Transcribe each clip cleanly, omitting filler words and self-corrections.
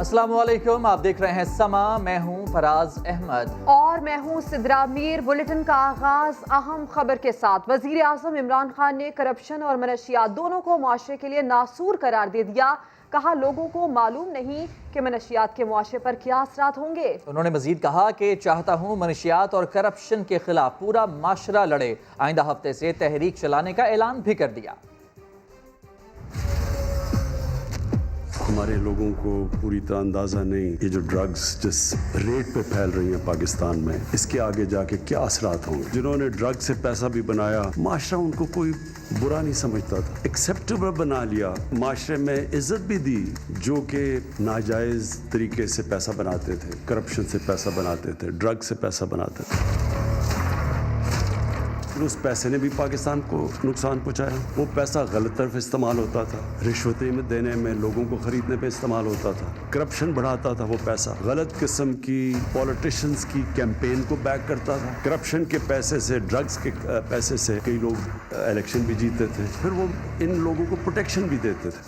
अस्सलामुअलैकुम, आप देख रहे हैं समा। मैं हूं फराज अहमद और मैं हूं सिद्रा मीर। बुलेटिन का आगाज अहम खबर के साथ। वजीर आजम इमरान खान ने करप्शन और मनशियात दोनों को मुआशरे के लिए नासूर करार दे दिया। कहा, लोगों को मालूम नहीं कि मनशियात के मुआशरे पर क्या असरात होंगे। उन्होंने मजीद कहा कि चाहता हूं मनशियात और करप्शन के खिलाफ पूरा माशरा लड़े। आइंदा हफ्ते से तहरीक चलाने का ऐलान भी कर दिया। हमारे लोगों को पूरी तरह अंदाज़ा नहीं, ये जो ड्रग्स जिस रेट पे फैल रही हैं पाकिस्तान में, इसके आगे जाके क्या असरात होंगे। जिन्होंने ड्रग से पैसा भी बनाया, माशरा उनको कोई बुरा नहीं समझता था, एक्सेप्टेबल बना लिया, माशरे में इज्जत भी दी। जो कि नाजायज़ तरीके से पैसा बनाते थे, करप्शन से पैसा बनाते थे, ड्रग से पैसा बनाते थे, उस पैसे ने भी पाकिस्तान को नुकसान पहुंचाया। वो पैसा गलत तरफ इस्तेमाल होता था, रिश्वतें में देने में, लोगों को खरीदने पे इस्तेमाल होता था, करप्शन बढ़ाता था। वो पैसा गलत किस्म की पॉलिटिशियंस की कैंपेन को बैक करता था। करप्शन के पैसे से, ड्रग्स के पैसे से कई लोग इलेक्शन भी जीतते थे, फिर वो इन लोगों को प्रोटेक्शन भी देते थे।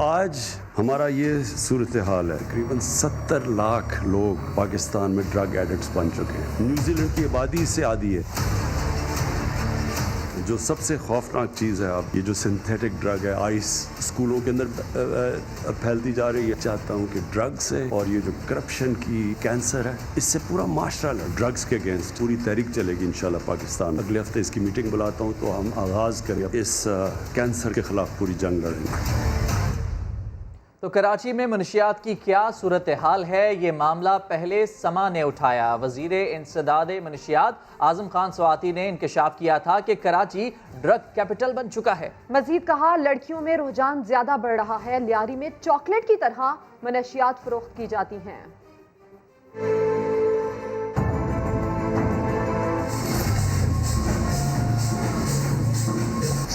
आज हमारा ये सूरत हाल है। तकरीबन 70 लाख लोग पाकिस्तान में ड्रग एडिक्ट्स बन चुके हैं। न्यूजीलैंड की आबादी से आधी है। जो सबसे खौफनाक चीज़ है, अब ये जो सिंथेटिक ड्रग है, आइस स्कूलों के अंदर फैलती जा रही है। चाहता हूँ कि ड्रग्स है और ये जो करप्शन की कैंसर है, इससे पूरा माशरा ड्रग्स के अगेंस्ट पूरी तहरीक चलेगी इंशाल्लाह पाकिस्तान। अगले हफ्ते इसकी मीटिंग बुलाता हूँ तो हम आगाज़ करें इस कैंसर के खिलाफ पूरी जंग लड़ेंगे। तो कराची में मनशियात की क्या सूरत हाल है, ये मामला पहले समा ने उठाया। वजीर इंसदाद मनशियात आजम खान स्वाति ने इंकशाफ किया था कि कराची ड्रग कैपिटल बन चुका है। मजीद कहा, लड़कियों में रुझान ज्यादा बढ़ रहा है। लियारी में चॉकलेट की तरह मनशियात फरोख्त की जाती हैं।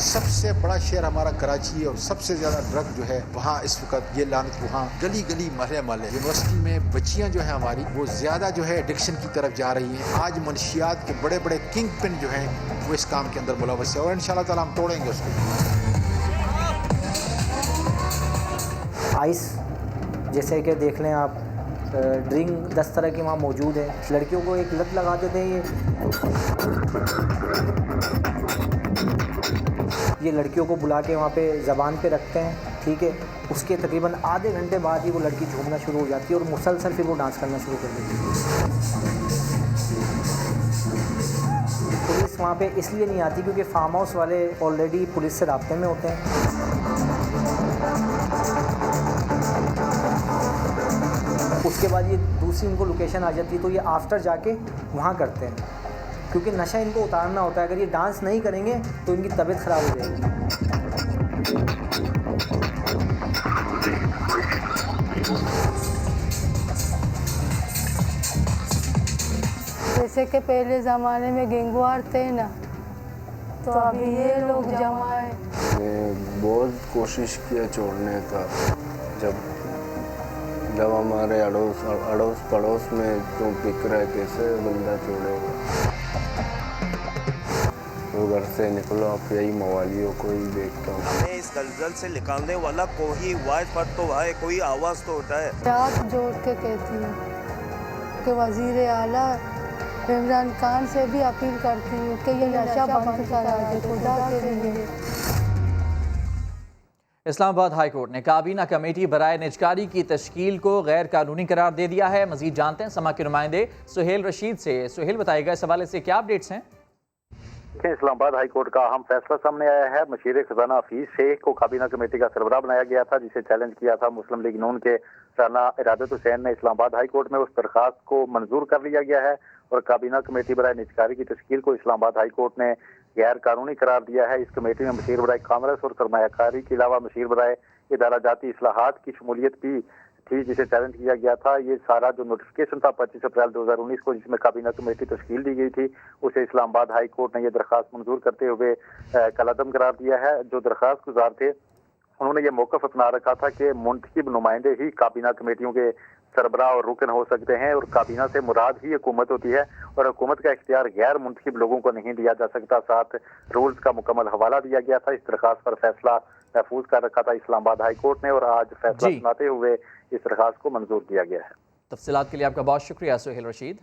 सबसे बड़ा शहर हमारा कराची और सबसे ज्यादा ड्रग जो है वहाँ इस वक्त ये लानत वहाँ गली गली महले महले। यूनिवर्सिटी में बच्चियाँ जो है हमारी वो ज्यादा जो है एडिक्शन की तरफ जा रही हैं। आज मनशियात के बड़े बड़े किंग पिन जो हैं वो इस काम के अंदर मुलव्वस है और इंशाल्लाह ताला हम तोड़ेंगे उसको। आइस जैसे कि देख लें आप, ड्रिंक 10 तरह की वहाँ मौजूद है। लड़कियों को एक लत लगा देते हैं ये लड़कियों को बुला के वहाँ पे ज़बान पे रखते हैं, ठीक है। उसके तकरीबन आधे घंटे बाद ही वो लड़की झूमना शुरू हो जाती है और मुसलसल फिर वो डांस करना शुरू कर देती है। पुलिस वहाँ पे इसलिए नहीं आती क्योंकि फार्म हाउस वाले ऑलरेडी पुलिस से राब्ते में होते हैं। उसके बाद ये दूसरी इनको लोकेशन आ जाती है तो ये आफ्टर जाके वहाँ करते हैं, क्योंकि नशा इनको उतारना होता है। अगर ये डांस नहीं करेंगे तो इनकी तबीयत ख़राब हो जाएगी। जैसे कि पहले ज़माने में गैंगवार थे ना, तो अभी ये लोग जमा है। मैं बहुत कोशिश किया छोड़ने का। जब हमारे अड़ोस पड़ोस में जो बिक रहा है, कैसे बंदा छोड़ेगा। तो घर से निकलो, आप यही मवालियों को ही देखता हूँ। हमें इस दलदल से निकालने वाला कोई आवाज़ पर तो है, कोई आवाज़ तो होता है। हाथ जोड़ के कहती हूँ कि वज़ीर आला इमरान खान से भी अपील करती हूँ कि ये नशा बंद करा दे, खुदा के लिए। इस्लामाबाद हाई कोर्ट ने काबीना कमेटी बराए निजकारी की तश्कील को गैर कानूनी करार दे दिया है। मजीद जानते हैं समा के नुमाइंदे सुहेल रशीद से। सुहेल, बताइएगा इस हवाले से क्या अपडेट्स हैं? इस्लामाबाद हाई कोर्ट का अहम फैसला सामने आया है। मशीर खजाना हफीज शेख को काबीना कमेटी का सरबराह बनाया गया था, जिसे चैलेंज किया था मुस्लिम लीग नून के राना इरादत हुसैन ने। इस्लामाबाद हाई कोर्ट में उस दरखास्त को मंजूर कर लिया गया है और काबीना कमेटी बराए निजकारी की तश्कील को इस्लामाबाद हाई कोर्ट ने गैर कानूनी करार दिया है। इस कमेटी में मशीर बराए कामर्स और सरमायाकारी के अलावा मशीर बराए इदारा जाती इस्लाहात की शमूलियत भी थी, जिसे चैलेंज किया गया था। ये सारा जो नोटिफिकेशन था 25 अप्रैल 2019 को, जिसमें काबीना कमेटी तश्कील दी गई थी, उसे इस्लामाबाद हाई कोर्ट ने यह दरखास्त मंजूर करते हुए कलअदम करार दिया है। जो दरखास्त गुजार थे उन्होंने ये मौकफ अपना रखा था कि मुंतखब नुमाइंदे ही काबीना कमेटियों के सरबराह और रुकन हो सकते हैं और काबीना से मुराद ही हुकूमत होती है और हुकूमत का इख्तियार गैर मुंतखब लोगों को नहीं दिया जा सकता। साथ रूल्स का मुकम्मल हवाला दिया गया था। इस दरखास्त पर फैसला महफूज कर रखा था इस्लामाबाद हाई कोर्ट ने और आज फैसला जी। सुनाते हुए इस दरखास्त को मंजूर किया गया है। तफसीलात के लिए आपका बहुत शुक्रिया सुहेल रशीद।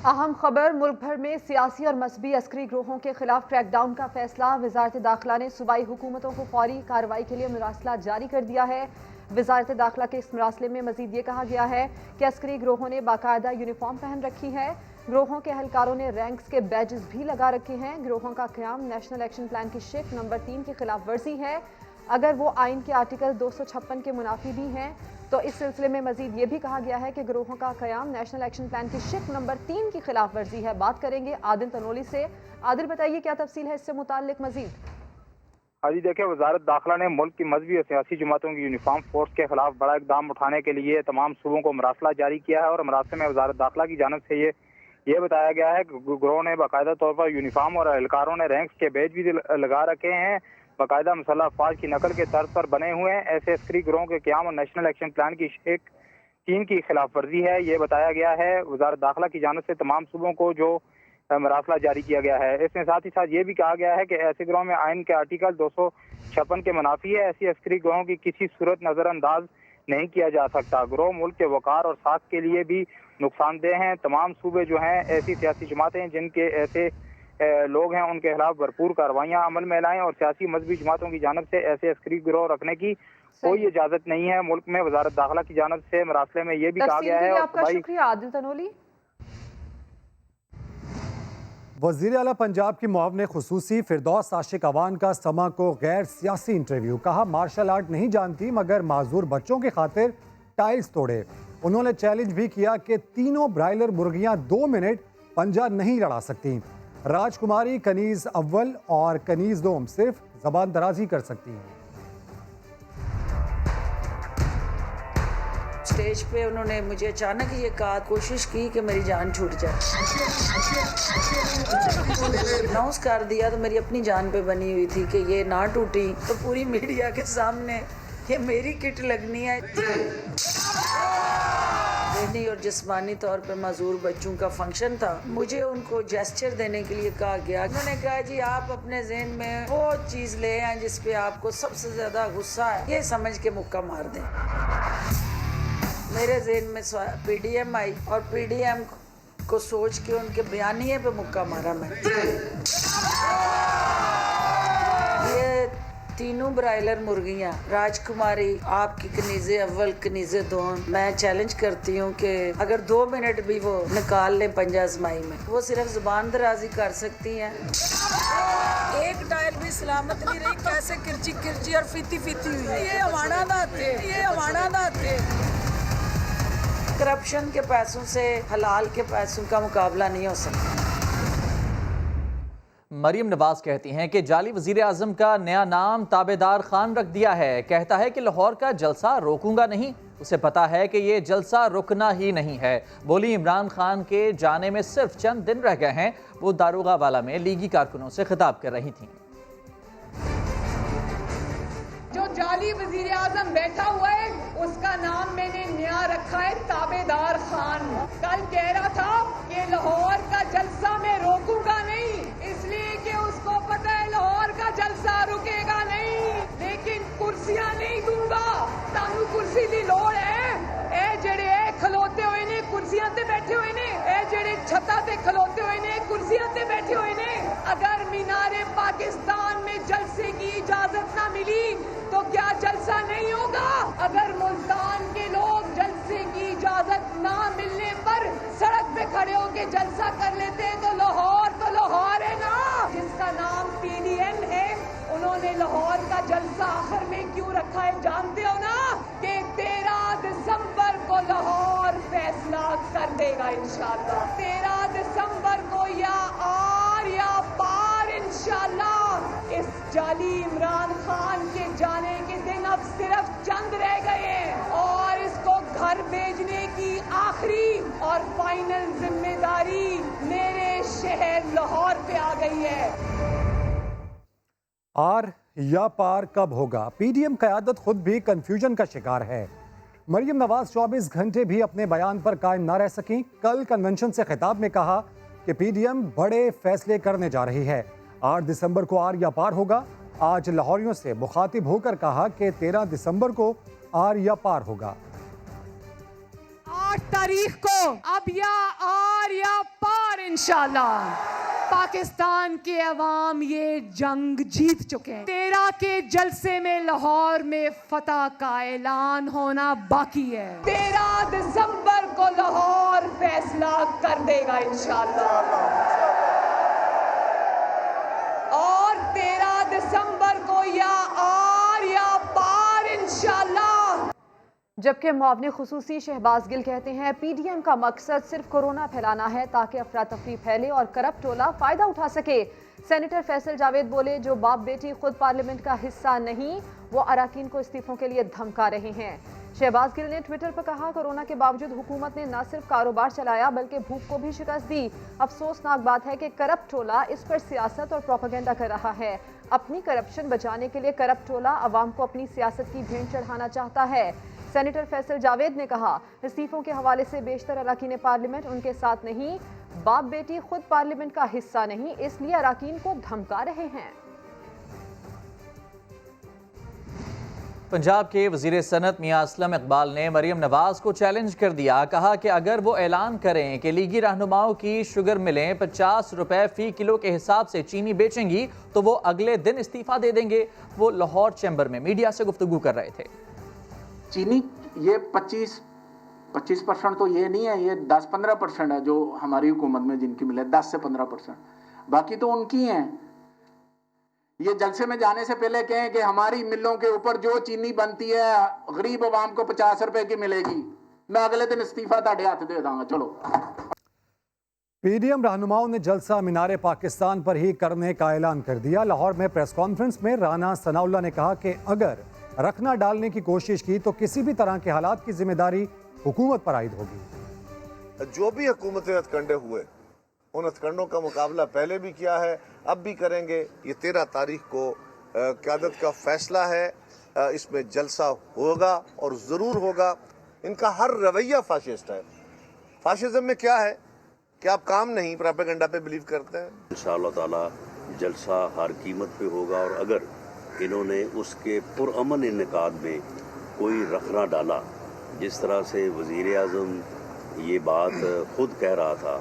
अहम खबर, मुल्क भर में सियासी और मजहबी अस्करी ग्रोहों के खिलाफ क्रैकडाउन का फैसला। वजारत दाखिला ने सूबाई हुकूमतों को फौरी कार्रवाई के लिए मरासला जारी कर दिया है। वजारत दाखिला के इस मरासले में मजीद ये कहा गया है कि अस्करी ग्रोहों ने बाकायदा यूनिफॉर्म पहन रखी है। ग्रोहों के एहलकारों ने रैंक्स के बैजेस भी लगा रखे हैं। ग्रोहों का क़याम नेशनल एक्शन प्लान की शिफ्ट नंबर 3 की खिलाफ वर्जी है। अगर वो आइन के आर्टिकल 256 के मुनाफी भी हैं तो इस सिलसिले में मजीद ये भी कहा गया है कि ग्रोहों का क़याम नेशनल एक्शन प्लान की शिफ्ट नंबर 3 की खिलाफ वर्जी है। बात करेंगे आदिल तनोली से। आदिल, बताइए क्या तफसील है इससे मुताल्लिक मजीद। हाँ जी, देखिए, वजारत दाखिला ने मुल्क की मजहबी और सियासी जमातों की यूनिफॉर्म फोर्स के खिलाफ बड़ा इकदाम उठाने के लिए तमाम सूबों को मरासला जारी किया है और मरासले में वजारत दाखिला की जानिब से ये बताया गया है कि ग्रोह ने बाकायदा तौर पर यूनिफॉर्म और एहलकारों ने रैंक्स के बैज भी लगा रखे हैं। बाकायदा मसल्ह अफवाज की नकल के तर्ज पर बने हुए हैं। ऐसे अस्करी ग्रोहों के क़याम और नेशनल एक्शन प्लान की एक 3 की खिलाफ वर्जी है, ये बताया गया है। वजारत दाखिला की जानिब से तमाम सूबों को जो मरासला जारी किया गया है। इसमें साथ ही साथ ये भी कहा गया है कि ऐसे ग्रोह में आइन के आर्टिकल 256 के मुनाफी है। ऐसी अस्करी ग्रोहों की किसी सूरत नज़रअंदाज नहीं किया जा सकता। ग्रोह मुल्क के वकार और साख के लिए भी नुकसानदेह हैं। तमाम सूबे जो हैं ऐसी सियासी जमातें जिनके ऐसे लोग हैं उनके खिलाफ भरपूर कार्रवाइयाँ अमल में लाएं और सियासी मजहबी जमातों की जानिब से ऐसे अस्करी गिरोह रखने की कोई इजाजत नहीं है मुल्क में। वजारत दाखिला की जानिब से मरासले में ये भी कहा गया है। आपका शुक्रिया आदिल तनोली। वज़ीर आला पंजाब की मुआवने खुसूसी फिरदौस आशिक अवान का समा को गैर सियासी इंटरव्यू। कहा मार्शल आर्ट नहीं जानती मगर माजूर बच्चों की खातिर टाइल्स तोड़े। उन्होंने चैलेंज भी किया कि तीनों ब्रायलर मुर्गियां 2 मिनट पंजा नहीं लड़ा सकती। राजकुमारी कनीज अव्वल और कनीज दोम सिर्फ जबान दराजी कर सकती हैं। स्टेज पे उन्होंने मुझे अचानक ये कहा, कोशिश की कि मेरी जान छूट जाए। अनाउंस कर दिया तो मेरी अपनी जान पे बनी हुई थी कि ये ना टूटी तो पूरी मीडिया के सामने ये मेरी किट लगनी है। ज़हनी और जिस्मानी तौर पर माजूर बच्चों का फंक्शन था। मुझे उनको जेस्चर देने के लिए कहा गया। उन्होंने कहा जी आप अपने ज़हन में वो चीज़ ले आए जिस पे आपको सबसे ज़्यादा गुस्सा है, ये समझ के मुक्का मार दें। मेरे ज़हन में PDM आई और PDM को सोच के उनके बयानिए पे मुक्का मारा मैं। ये तीनों ब्रायलर मुर्गियाँ राजकुमारी, आपकी कनीज़े अव्वल, कनीज़े दोन, मैं चैलेंज करती हूँ कि अगर 2 मिनट भी वो निकाल लें पंजा आजमाई में, वो सिर्फ जुबान दराजी कर सकती हैं। एक टाइल भी सलामत नहीं रही, कैसे किरची किरची और फीती फीती हुई। ये हमारा दाते, ये हमारा दाते। करप्शन के पैसों से हलाल के पैसों का मुकाबला नहीं हो सकता। मरीम नवाज कहती हैं कि जाली वजीर आजम का नया नाम ताबेदार खान रख दिया है। कहता है कि लाहौर का जलसा रोकूंगा नहीं, उसे पता है कि ये जलसा रुकना ही नहीं है। बोली इमरान खान के जाने में सिर्फ चंद दिन रह गए हैं। वो दारोगा वाला में लीगी कारकुनों से खिताब कर रही थीं। जो जाली वजीर आजम बैठा हुआ है उसका नाम मैंने नया रखा है ताबेदार खान। कल कह रहा था कि लाहौर का जलसा मैं रोकूंगा नहीं, इसलिए कि उसको पता है लाहौर का जलसा रुकेगा नहीं, लेकिन कुर्सियां नहीं दूंगा। तानू कुर्सी की लोड़ है। ए जेड़े खलोते हुए ने कुर्सियां ते बैठे हुए ने, ए जेड़े छत्ता ते खलोते हुए ने कुर्सियां ते बैठे हुए ने। अगर मीनारे पाकिस्तान में जलसे की इजाजत ना मिली तो क्या जलसा नहीं होगा? अगर मुल्तान के लोग जलसे की इजाजत ना मिलने पर सड़क पे खड़े होके जलसा कर लेते हैं तो लाहौर है ना, जिसका नाम PDM है। उन्होंने लाहौर का जलसा आखिर में क्यों रखा है जानते हो ना? कि 13 दिसंबर को लाहौर फैसला कर देगा इंशाल्लाह। 13 दिसंबर को या आर या पार इंशाल्लाह। इस जाली इमरान खान के जाने के दिन अब सिर्फ चंद रह गए हैं और इसको घर भेजने की आखिरी और फाइनल जिम्मेदारी मेरे शहर लाहौर पे आ गई है। आर या पार कब होगा? PDM क़यादत खुद भी कंफ्यूजन का शिकार है। मरीम नवाज 24 घंटे भी अपने बयान पर कायम ना रह सकीं। कल कन्वेंशन से खिताब में कहा कि PDM बड़े फैसले करने जा रही है। 8 दिसंबर को आर या पार होगा। आज लाहौरियों से मुखातिब होकर कहा कि 13 दिसंबर को आर या पार होगा। 8 तारीख को अब या आर या पार इंशाल्लाह पाकिस्तान के अवाम ये जंग जीत चुके हैं। 13 के जलसे में लाहौर में फतह का ऐलान होना बाकी है। 13 दिसंबर को लाहौर फैसला कर देगा इंशाल्लाह और 13 दिसंबर को या आर या पार इंशाल्लाह। जबकि मुआवने खुसूसी शहबाज गिल कहते हैं PDM का मकसद सिर्फ कोरोना फैलाना है ताकि अफरा तफरी फैले और करप्ट टोला फायदा उठा सके। सेनेटर फैसल जावेद बोले, जो बाप बेटी खुद पार्लियामेंट का हिस्सा नहीं वो अराकीन को इस्तीफों के लिए धमका रहे हैं। शहबाज गिल ने ट्विटर पर कहा, कोरोना के बावजूद हुकूमत ने न सिर्फ कारोबार चलाया बल्कि भूख को भी शिकस्त दी। अफसोसनाक बात है कि करप्ट टोला इस पर सियासत और प्रोपेगेंडा कर रहा है। अपनी करप्शन बचाने के लिए करप्ट टोला अवाम को अपनी सियासत की भेंट चढ़ाना चाहता है। सेनेटर फैसल जावेद ने कहा, इस्तीफों के हवाले से बेशतर अराकीन पार्लियामेंट उनके साथ नहीं, बाप बेटी खुद पार्लियामेंट का हिस्सा नहीं, इसलिए अराकीन को धमका रहे हैं। पंजाब के वजीर सनत मियां असलम इकबाल ने मरियम नवाज को चैलेंज कर दिया। कहा कि अगर वो ऐलान करें कि लीगी रहनुमाओं की शुगर मिलें 50 रुपए फी किलो के हिसाब से चीनी बेचेंगी तो वो अगले दिन इस्तीफा दे देंगे। वो लाहौर चैम्बर में मीडिया से गुफ्तगू कर रहे थे। चीनी ये 25% तो ये नहीं है, ये 10-15% है जो हमारी हुकूमत में जिनकी मिले, 10 से 15%, बाकी तो उनकी हैं। ये जलसे में जाने से पहले कहें कि हमारी मिलों के ऊपर जो चीनी बनती है गरीब आवाम को 50 रुपए की मिलेगी, मैं अगले दिन इस्तीफा ताड़े हाथ दे दूंगा। चलो। PDM रहनुमाओं ने जलसा मीनारे पाकिस्तान पर ही करने का ऐलान कर दिया। लाहौर में प्रेस कॉन्फ्रेंस में राना सनाउल्लाह ने कहा कि अगर रखना डालने की कोशिश की तो किसी भी तरह के हालात की जिम्मेदारी हुकूमत पर आयद होगी। जो भी हुकूमतें हथकंडे हुए उन हथकंडों का मुकाबला पहले भी किया है, अब भी करेंगे। ये 13 तारीख को क़यादत का फैसला है, इसमें जलसा होगा और ज़रूर होगा। इनका हर रवैया फाशिस्ट है। फाशिज्म में क्या है कि आप काम नहीं, प्रोपेगेंडा पे बिलीव करते हैं। इंशाअल्लाह ताला जलसा हर कीमत पे होगा और अगर इन्होंने उसके पुरअमन इन्नेकाद में कोई रखना डाला, जिस तरह से वज़ीर आज़म ये बात खुद कह रहा था,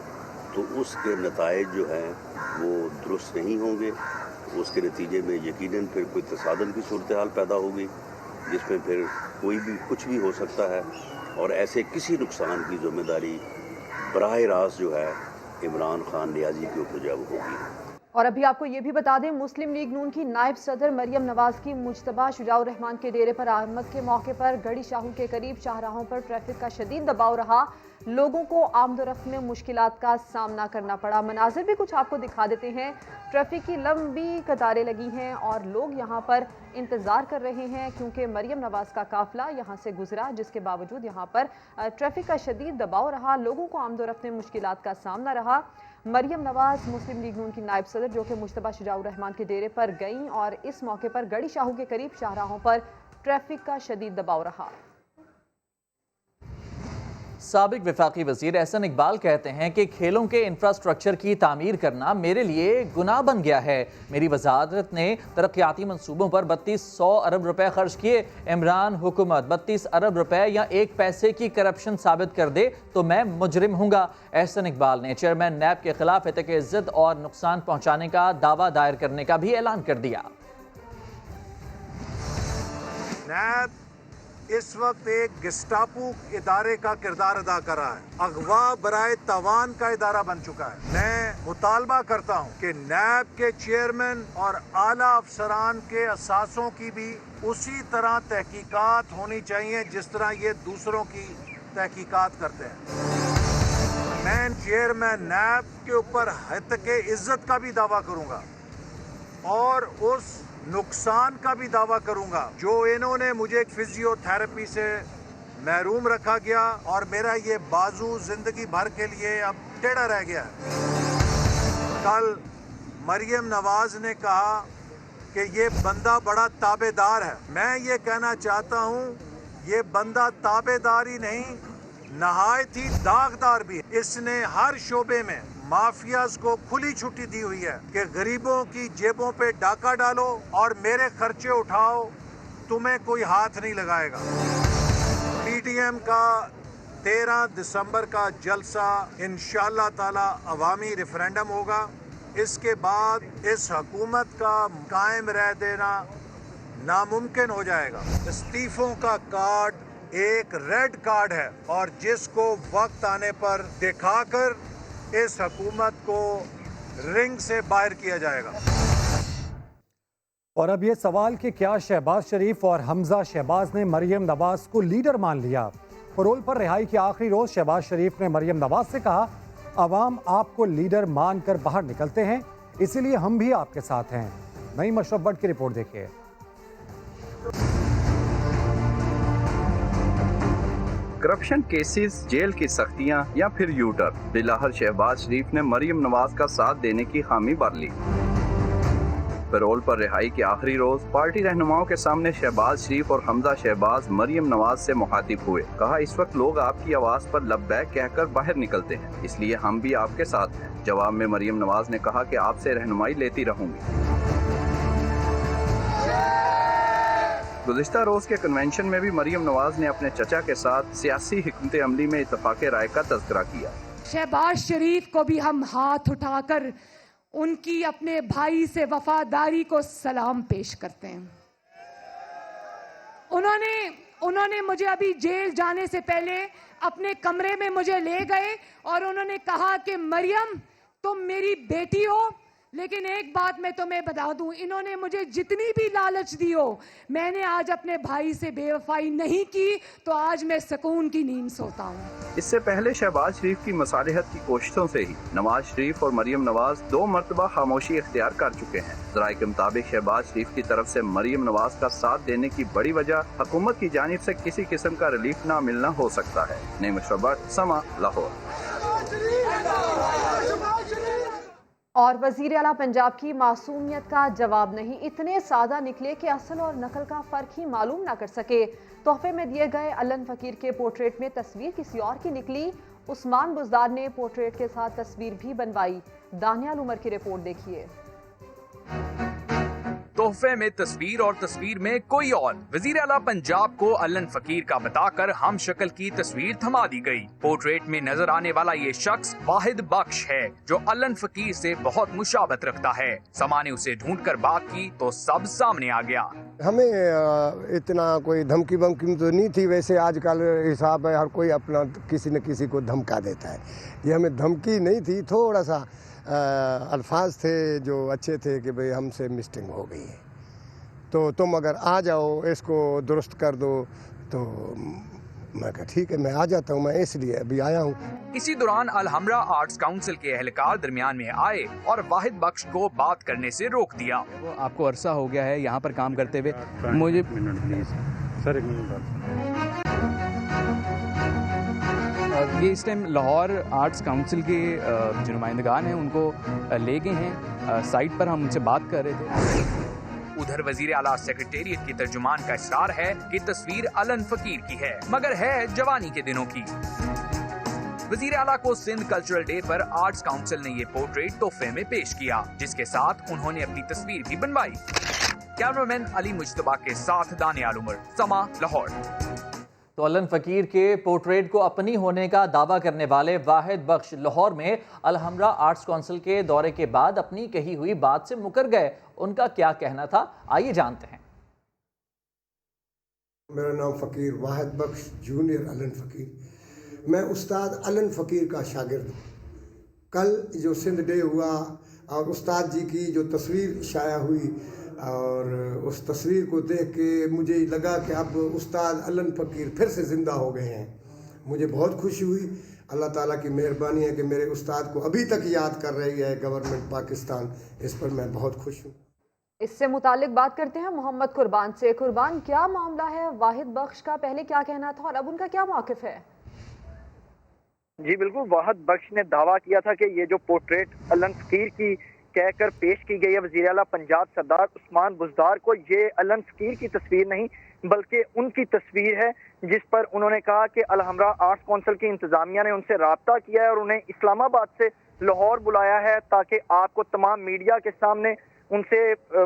तो उसके नताइज जो हैं वो दुरुस्त नहीं होंगे। उसके नतीजे में यकीनन फिर कोई तसादम की सूरत हाल पैदा होगी जिसमें फिर कोई भी कुछ भी हो सकता है और ऐसे किसी नुकसान की जिम्मेदारी बराह रास्त जो है इमरान खान नियाजी के ऊपर जो होगी। और अभी आपको ये भी बता दें, मुस्लिम लीग नून की नायब सदर मरियम नवाज की मुजतबा शुजाउर रहमान के डेरे पर आमद के मौके पर गढ़ी शाहू के करीब शाहराहों पर ट्रैफिक का शदीद दबाव रहा। लोगों को आमदोरफ्त में मुश्किलात का सामना करना पड़ा। मनाजिर भी कुछ आपको दिखा देते हैं। ट्रैफिक की लंबी कतारें लगी हैं और लोग यहाँ पर इंतज़ार कर रहे हैं क्योंकि मरियम नवाज का काफिला यहाँ से गुजरा, जिसके बावजूद यहाँ पर ट्रैफिक का शदीद दबाव रहा। लोगों को आमदोरफ्त में मुश्किलात का सामना रहा। मरियम नवाज मुस्लिम लीग नून की नायब सदर जो कि मुजतबा शुजाउर रहमान के डेरे पर गईं और इस मौके पर गढ़ी शाहू के करीब शाहराहों पर ट्रैफिक का शदीद दबाव रहा। साबिक वफाकी वजीर एहसन इकबाल कहते हैं कि खेलों के इंफ्रास्ट्रक्चर की तामीर करना मेरे लिए गुनाह बन गया है। मेरी वजारत ने तरक्याती मंसूबों पर 3200 अरब रुपए खर्च किए। इमरान हुकूमत 32 अरब रुपए या 1 पैसे की करप्शन साबित कर दे तो मैं मुजरिम हूँगा। एहसन इकबाल ने चेयरमैन नैब के खिलाफ एतक इज्जत और नुकसान पहुँचाने का दावा दायर करने का भी ऐलान कर दिया। नैब इस वक्त एक गेस्टापो इदारे का किरदार अदा कर रहा है, अगवा बराए तावान का इदारा बन चुका है। मैं मुतालबा करता हूं कि नैब के चेयरमैन और आला अफसरान के असासों की भी उसी तरह तहकीकात होनी चाहिए जिस तरह ये दूसरों की तहकीकात करते हैं। मैं चेयरमैन नैब के ऊपर हत्के इज्जत का भी दावा करूंगा और उस नुकसान का भी दावा करूंगा जो इन्होंने मुझे फिजियोथेरेपी से महरूम रखा गया और मेरा ये बाजू जिंदगी भर के लिए अब टेढ़ा रह गया है। कल मरियम नवाज ने कहा कि ये बंदा बड़ा ताबेदार है। मैं ये कहना चाहता हूँ ये बंदा ताबेदार ही नहीं, नहायत ही दागदार भी है। इसने हर शोबे में माफियाज को खुली छुट्टी दी हुई है कि गरीबों की जेबों पे डाका डालो और मेरे खर्चे उठाओ, तुम्हें कोई हाथ नहीं लगाएगा। पीटीएम का 13 दिसंबर का जलसा इंशाअल्लाह ताला अवामी रेफरेंडम होगा। इसके बाद इस हुकूमत का कायम रह देना नामुमकिन हो जाएगा। इस्तीफों का कार्ड एक रेड कार्ड है और जिसको वक्त आने पर दिखाकर इस हुकूमत को रिंग से बाहर किया जाएगा। और अब ये सवाल कि क्या शहबाज शरीफ और हमजा शहबाज ने मरियम नवाज को लीडर मान लिया। पैरोल पर रिहाई के आखिरी रोज शहबाज शरीफ ने मरियम नवाज से कहा, अवाम आपको लीडर मानकर बाहर निकलते हैं, इसीलिए हम भी आपके साथ हैं। नईम अशरफ भट्ट की रिपोर्ट देखिए। करप्शन केसेस, जेल की सख्तियां या फिर यूटर्न, बिलाहर शहबाज शरीफ ने मरियम नवाज का साथ देने की हामी भर ली। पैरोल पर रिहाई के आखिरी रोज पार्टी रहनुमाओं के सामने शहबाज शरीफ और हमजा शहबाज मरियम नवाज से मुखातिब हुए। कहा, इस वक्त लोग आपकी आवाज पर लब्बैक कहकर बाहर निकलते हैं, इसलिए हम भी आपके साथ हैं। जवाब में मरियम नवाज ने कहा कि आपसे रहनुमाई लेती रहूंगी। गुज़िश्ता रोज के कन्वेंशन में भी मरियम नवाज ने अपने चचा के साथ सियासी हिकमत अमली में इत्तफाक़े राय का तज़किरा किया। शहबाज शरीफ को भी हम हाथ उठाकर उनकी अपने भाई से वफादारी को सलाम पेश करते हैं। उन्होंने मुझे अभी जेल जाने से पहले अपने कमरे में मुझे ले गए और उन्होंने कहा कि मरियम, तुम मेरी बेटी हो, लेकिन एक बात मैं तुम्हें बता दूं, इन्होंने मुझे जितनी भी लालच दी हो, मैंने आज अपने भाई से बेवफाई नहीं की, तो आज मैं सुकून की नींद सोता हूं। इससे पहले शहबाज शरीफ की मसालिहत की कोशिशों से ही नवाज शरीफ और मरियम नवाज 2 मरतबा खामोशी इख्तियार कर चुके हैं। ज़राए के मुताबिक शहबाज शरीफ की तरफ से मरियम नवाज का साथ देने की बड़ी वजह हुकूमत की जानिब से किसी किस्म का रिलीफ न मिलना हो सकता है। नईम अशरफ भट्ट, समा, लाहौर। और वजीर आला पंजाब की मासूमियत का जवाब नहीं, इतने सादा निकले कि असल और नकल का फ़र्क ही मालूम ना कर सके। तोहफे में दिए गए अलन फ़कीर के पोर्ट्रेट में तस्वीर किसी और की निकली। उस्मान बुज़दार ने पोर्ट्रेट के साथ तस्वीर भी बनवाई। दानियाल उमर की रिपोर्ट देखिए। तोहफे में तस्वीर और तस्वीर में कोई और। वजीर आला पंजाब को अलन फकीर का बताकर हम शक्ल की तस्वीर थमा दी गई। पोर्ट्रेट में नजर आने वाला ये शख्स वाहिद बख्श है, जो अलन फकीर से बहुत मुशाबत रखता है। समा ने उसे ढूंढ कर बात की तो सब सामने आ गया। हमें इतना कोई धमकी बमकी तो नहीं थी, वैसे आजकल हिसाब है हर कोई अपना किसी न किसी को धमका देता है। ये हमें धमकी नहीं थी, थोड़ा सा अल्फाज थे जो अच्छे थे कि भाई हमसे मिस्टेक हो गई है, तो तुम अगर आ जाओ इसको दुरुस्त कर दो। तो मैं कहा ठीक है, मैं आ जाता हूँ, मैं इसलिए अभी आया हूँ। इसी दौरान अलहमरा आर्ट्स काउंसिल के एहलकार दरमियान में आए और वाहिद बख्श को बात करने से रोक दिया। आपको अरसा हो गया है यहाँ पर काम करते हुए, मुझे सर एक मिनट। ये इस टाइम लाहौर आर्ट्स काउंसिल के जो नुमाइंदगान हैं उनको ले गए हैं साइट पर, हम उनसे बात कर रहे थे। उधर वजीर आला सेक्रेटेरिएट की तर्जुमान का इसरार है कि तस्वीर अलन फकीर की है, मगर है जवानी के दिनों की। वजीर आला को सिंध कल्चरल डे पर आर्ट्स काउंसिल ने ये पोर्ट्रेट तोहफे में पेश किया, जिसके साथ उन्होंने अपनी तस्वीर भी बनवाई। कैमरामैन अली मुज्तबा के साथ दानियाल उमर, समा, लाहौर। तो अलन फकीर के पोर्ट्रेट को अपनी होने का दावा करने वाले वाहिद बख्श लाहौर में अलहमरा आर्ट्स काउंसिल के दौरे के बाद अपनी कही हुई बात से मुकर गए। उनका क्या कहना था, आइए जानते हैं। मेरा नाम फ़कीर वाहिद बख्श जूनियर अलन फ़कीर, मैं उस्ताद अलन फ़कीर का शागिर्द हूँ। कल जो सिंध डे हुआ और उस्ताद जी की जो तस्वीर शाया हुई और उस तस्वीर को देख के मुझे लगा कि अब उस्ताद अलन फ़कीर फिर से ज़िंदा हो गए हैं। मुझे बहुत खुशी हुई। अल्लाह ताला की मेहरबानी है कि मेरे उस्ताद को अभी तक याद कर रही है गवर्नमेंट पाकिस्तान, इस पर मैं बहुत खुश हूँ। इससे मुतालिक बात करते हैं मोहम्मद कुर्बान से। कुर्बान, क्या मामला है वाहिद बख्श का, पहले क्या कहना था और अब उनका क्या मौक़िफ़ है? जी बिल्कुल, वाहिद बख्श ने दावा किया था कि ये जो पोर्ट्रेट अलन फकीर की कहकर पेश की गई है वज़ीर आला पंजाब सरदार उस्मान बुज़दार को। ये अलन फ़कीर की तस्वीर नहीं बल्कि उनकी तस्वीर है, जिस पर उन्होंने कहा कि अल हमरा आर्ट्स काउंसिल की इंतज़ामिया ने उनसे रब्ता किया है और उन्हें इस्लामाबाद से लाहौर बुलाया है ताकि आपको तमाम मीडिया के सामने उनसे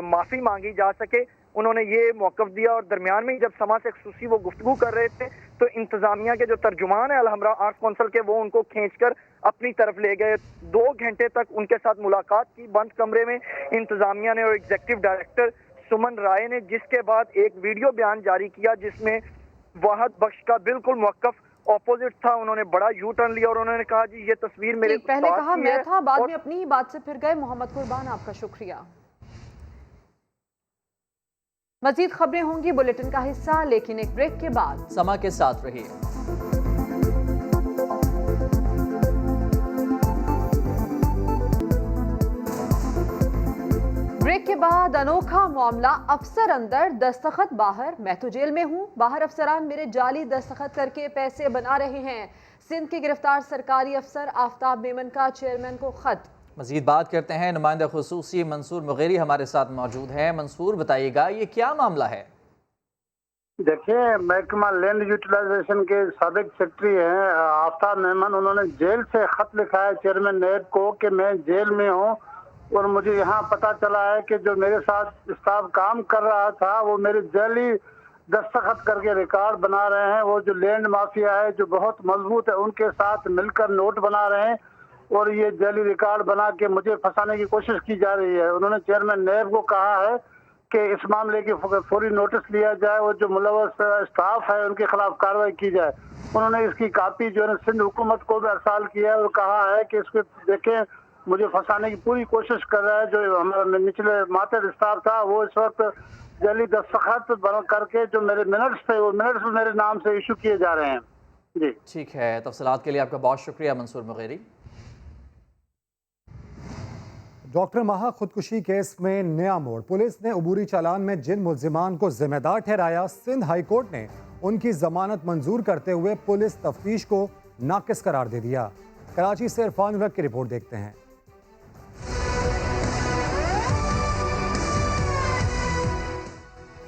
माफ़ी मांगी जा सके। उन्होंने ये मौक़िफ़ दिया और दरमियान में जब समा से खुसूसी वो गुफ्तगू कर रहे थे तो इंतज़ामिया के जो तर्जुमान है अल हमरा आर्ट्स काउंसिल के, वो उनको खींचकर अपनी तरफ ले गए। 2 घंटे तक उनके साथ मुलाकात की बंद कमरे में इंतज़ामिया ने और एग्जीक्यूटिव डायरेक्टर सुमन राय ने, जिसके बाद एक वीडियो बयान जारी किया जिसमें वाहद बख्श का बिल्कुल मौक़िफ़ ऑपोजिट था। उन्होंने बड़ा यू टर्न लिया और उन्होंने कहा जी ये तस्वीर मेरे पहले कहा मैं था, बाद और... में अपनी ही बात से फिर गए। मोहम्मद कुर्बान, आपका शुक्रिया। मजीद खबरें होंगी बुलेटिन का हिस्सा, लेकिन एक ब्रेक के बाद। समा के साथ रहिए। ब्रेक के बाद अनोखा मामला, अफसर अंदर दस्तखत बाहर। मैं तो जेल में हूं, बाहर अफसरान मेरे जाली दस्तखत करके पैसे बना रहे हैं। सिंध के गिरफ्तार सरकारी अफसर आफ्ताब मेमन का चेयरमैन को खत। मजीद बात करते हैं, नुमाइंदा खुसूसी मंसूर मुगेरी हमारे साथ मौजूद हैं। मंसूर, बताइएगा ये क्या मामला है? देखिए, महकमा लैंड यूटिलाइजेशन के साबिक सेक्रेटरी हैं आफ्ताब मेमन, उन्होंने जेल से खत लिखा है चेयरमैन नैब को कि मैं जेल में हूँ और मुझे यहाँ पता चला है कि जो मेरे साथ स्टाफ काम कर रहा था वो मेरे जाली दस्तखत करके रिकॉर्ड बना रहे हैं। वो जो लैंड माफिया है जो बहुत मजबूत है उनके साथ मिलकर नोट बना रहे हैं और ये जाली रिकॉर्ड बना के मुझे फंसाने की कोशिश की जा रही है। उन्होंने चेयरमैन नैब को कहा है कि इस मामले की फौरी नोटिस लिया जाए और जो मुलव्वस स्टाफ है उनके खिलाफ कार्रवाई की जाए। उन्होंने इसकी कापी जो है सिंध हुकूमत को भी अरसाल किया है और कहा है कि इसको देखें, मुझे फंसाने की पूरी कोशिश कर रहा है। जो हमारा निचले मातहत स्टाफ था वो इस वक्त जाली दस्तखत बना करके जो मेरे मिनट्स थे वो मिनट्स मेरे नाम से इशू किए जा रहे हैं। जी ठीक है, तफसीलात के लिए आपका बहुत शुक्रिया मंसूर मुगेरी। डॉक्टर महा खुदकुशी केस में नया मोड़, पुलिस ने अबूरी चालान में जिन मुल्जिमान को जिम्मेदार ठहराया, सिंध हाई कोर्ट ने उनकी जमानत मंजूर करते हुए पुलिस तफ्तीश को नाकिस करार दे दिया। कराची से इरफान उलग की रिपोर्ट देखते हैं।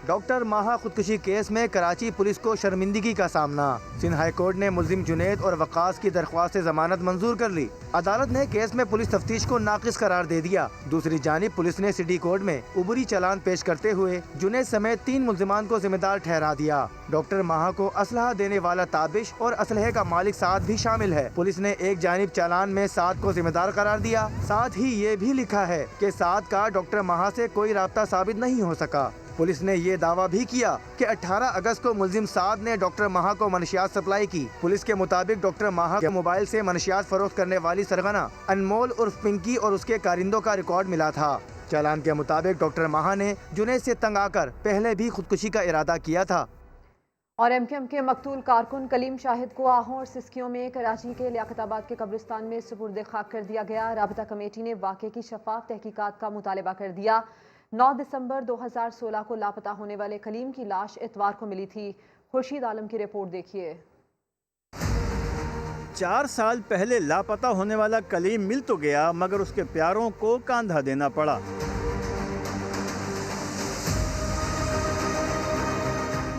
डॉक्टर माहा खुदकुशी केस में कराची पुलिस को शर्मिंदगी का सामना। सिंध हाई कोर्ट ने मुल्जिम जुनैद और वकास की दरख्वास्त जमानत मंजूर कर ली। अदालत ने केस में पुलिस तफ्तीश को नाकिस करार दे दिया। दूसरी जानिब पुलिस ने सिटी कोर्ट में उबरी चालान पेश करते हुए जुनैद समेत 3 मुल्जिमान को जिम्मेदार ठहरा दिया। डॉक्टर माहा को असलहा देने वाला ताबिश और असलहे का मालिक साद भी शामिल है। पुलिस ने एक जानिब चालान में साद को जिम्मेदार करार दिया, साथ ही ये भी लिखा है कि साद का डॉक्टर माहा से कोई राब्ता साबित नहीं हो सका। पुलिस ने ये दावा भी किया कि 18 अगस्त को मुल्जिम साद ने डॉक्टर माहा को मनशियात सप्लाई की। पुलिस के मुताबिक डॉक्टर माहा के मोबाइल से मनशियात फरोख्त करने वाली सरगना अनमोल उर्फ पिंकी और उसके कारिंदों का रिकॉर्ड मिला था। चालान के मुताबिक डॉक्टर माहा ने जुनैद से तंग आकर पहले भी खुदकुशी का इरादा किया था। और एमकेएम के मकतूल कारकुन कलीम शाहिद को आहों और सिस्कियों में कराची के लियाकताबाद के कब्रिस्तान में सुपुर्द खाक कर दिया गया। राबता कमेटी ने वाक़े की शफाफ तहकीकात का मुतालबा कर दिया। 9 दिसंबर 2016 को लापता होने वाले कलीम की लाश इतवार को मिली थी। खुर्शीद आलम की रिपोर्ट देखिए। 4 साल पहले लापता होने वाला कलीम मिल तो गया मगर उसके प्यारों को कांधा देना पड़ा।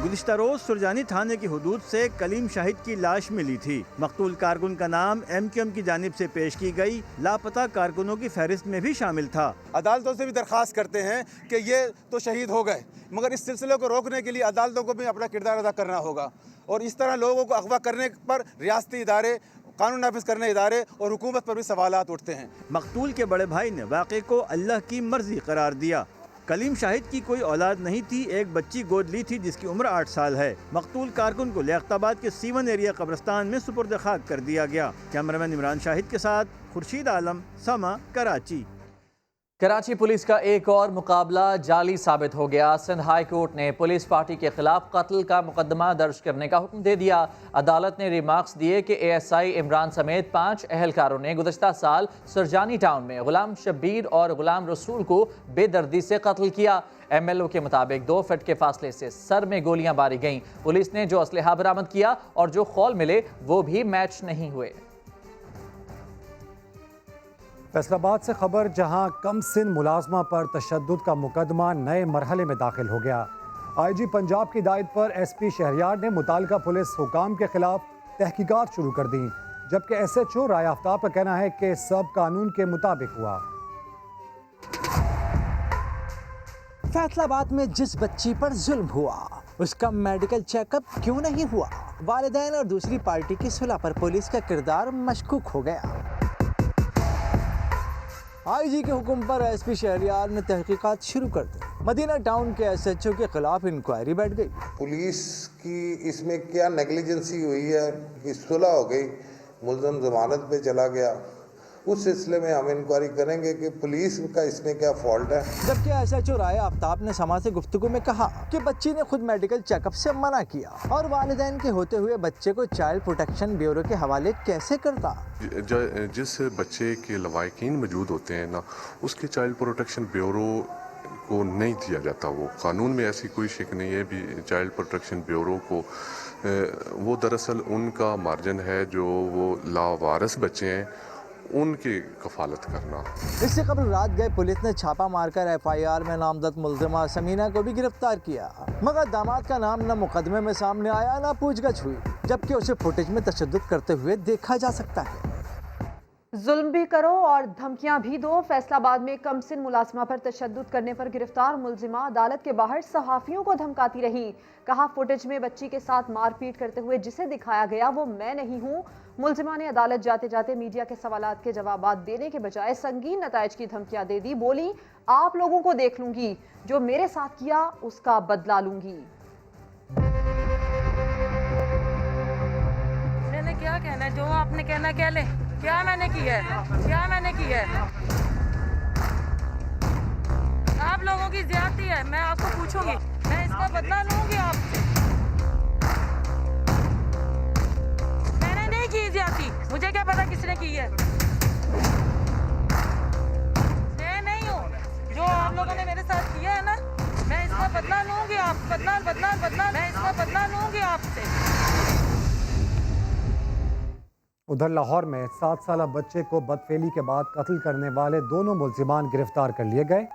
गुज़िश्ता रोज सुरजानी थाने की हुदूद से कलीम शाहिद की लाश मिली थी। मकतूल कारकुन का नाम एमकेएम की जानिब से पेश की गई लापता कारकुनों की फहरिस्त में भी शामिल था। अदालतों से भी दरख्वास्त करते हैं कि ये तो शहीद हो गए, मगर इस सिलसिले को रोकने के लिए अदालतों को भी अपना किरदार अदा करना होगा और इस तरह लोगों को अगवा करने पर रियासती इदारे, कानून नाफिज करने इदारे और हुकूमत पर भी सवालात उठते हैं। मकतूल के बड़े भाई ने वाक़े को अल्लाह की मर्जी करार दिया। कलीम शाहिद की कोई औलाद नहीं थी, एक बच्ची गोद ली थी जिसकी उम्र 8 साल है। मकतूल कारकुन को लियाकताबाद के सीवन एरिया कब्रिस्तान में सुपुर्द खाक कर दिया गया। कैमरामैन इमरान शाहिद के साथ खुर्शीद आलम, समा, कराची। कराची पुलिस का एक और मुकाबला जाली साबित हो गया। सिंध हाई कोर्ट ने पुलिस पार्टी के खिलाफ कत्ल का मुकदमा दर्ज करने का हुक्म दे दिया। अदालत ने रिमार्क्स दिए कि एएसआई इमरान समेत 5 अहलकारों ने गुज़श्ता साल सुरजानी टाउन में गुलाम शब्बीर और गुलाम रसूल को बेदर्दी से कत्ल किया। एमएलओ के मुताबिक 2 फीट के फासले से सर में गोलियां मारी गईं। पुलिस ने जो असलहा बरामद किया और जो खौल मिले वो भी मैच नहीं हुए। फैसलाबाद से खबर, जहां कम सिन मुलाजमा पर तशद्दुद का मुकदमा नए मरहले में दाखिल हो गया। IG पंजाब की हिदायत पर SP शहरयार ने मुताल्लिका पुलिस हुकाम के खिलाफ तहकीकात शुरू कर दी, जबकि SHO राय आफ्ताब का कहना है कि सब कानून के मुताबिक हुआ। फैसलाबाद में जिस बच्ची पर जुल्म हुआ उसका मेडिकल चेकअप क्यों नहीं हुआ? वालिदैन और दूसरी पार्टी की सुलह पर पुलिस का किरदार मशकूक हो गया। IG के हुक्म पर SP शहरयार ने तहकीकात शुरू कर दी। मदीना टाउन के SHO के खिलाफ इंक्वायरी बैठ गई। पुलिस की इसमें क्या नेग्लिजेंसी हुई है कि सुलह हो गई, मुलजम जमानत पे चला गया, उस सिलसिले में हम इंक्वायरी करेंगे कि पुलिस का इसमें क्या फॉल्ट है। जबकि SHO राय आफ्ताब ने समा से गुफ्तगू में कहा कि बच्ची ने खुद मेडिकल चेकअप से मना किया और वालिदैन के होते हुए बच्चे को चाइल्ड प्रोटेक्शन ब्यूरो के हवाले कैसे करता। जिस बच्चे के लवाकिन मौजूद होते हैं ना, उसके चाइल्ड प्रोटेक्शन ब्यूरो को नहीं दिया जाता। वो कानून में ऐसी कोई शिक नहीं है भी चाइल्ड प्रोटेक्शन ब्यूरो को, वो दरअसल उनका मार्जिन है जो वो लावारिस बच्चे हैं उनकी कफालत करना। इससे कबल रात गए पुलिस ने छापा मारकर FIR में नामजद मुल्जिमा समीना को भी गिरफ्तार किया, मगर दामाद का नाम न मुकदमे में सामने आया न पूछगछ हुई, जबकि उसे फुटेज में तशद्दुद करते हुए देखा जा सकता है। जुल्म भी करो और धमकियां भी दो। फैसलाबाद में कमसिन मुलाजमा पर तशद्दुद करने पर गिरफ्तार मुल्जिमा अदालत के बाहर सहाफियों को धमकाती रही। कहा, फुटेज में बच्ची के साथ मारपीट करते हुए जिसे दिखाया गया वो मैं नहीं हूं। मुल्जिमा ने अदालत जाते जाते मीडिया के सवालात के जवाब देने के बजाय संगीन नताइज की धमकियां दे दी। बोली, आप लोगों को देख लूंगी, जो मेरे साथ किया उसका बदला लूंगी। मैंने क्या कहना है, जो आपने कहना कह ले। क्या मैंने किया है, क्या मैंने किया है? आप लोगों की ज्यादती है, मैं आपको पूछूंगी, मैं इसका बदला लूंगी आपसे। मैंने नहीं की ज्यादती, मुझे क्या पता किसने की है। मैं नहीं हूँ, जो आप लोगों ने मेरे साथ किया है ना, मैं इसका बदला लूंगी। आप बदला मैं इसका बदला लूंगी आपसे। उधर लाहौर में 7 साला बच्चे को बदफेली के बाद कत्ल करने वाले दोनों मुल्जिमान गिरफ्तार कर लिए गए।